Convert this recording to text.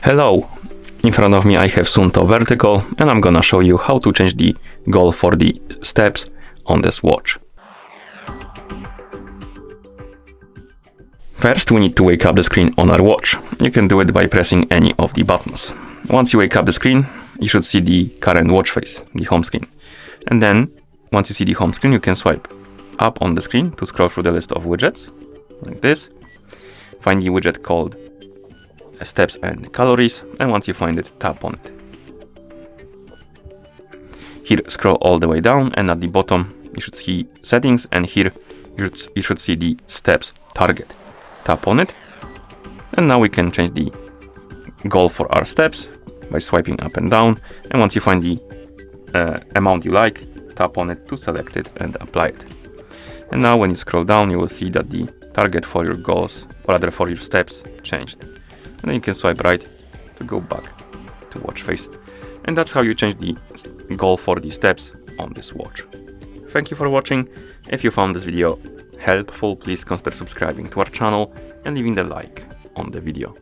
Hello! In front of me I have SUUNTO Vertical and I'm gonna show you how to change the goal for the steps on this watch. First we need to wake up the screen on our watch. You can do it by pressing any of the buttons. Once you wake up the screen, you should see the current watch face, the home screen. And then, once you see the home screen, you can swipe up on the screen to scroll through the list of widgets, like this. Find the widget called Steps and Calories, and once you find it, tap on it. Here, scroll all the way down, and at the bottom, you should see Settings, and here, you should see the Steps target. Tap on it, and now we can change the goal for our steps by swiping up and down, and once you find the amount you like, tap on it to select it and apply it. And now when you scroll down, you will see that the target for your goals, or rather for your steps, changed. And then you can swipe right to go back to watch face. And that's how you change the goal for the steps on this watch. Thank you for watching. If you found this video helpful, please consider subscribing to our channel and leaving a like on the video.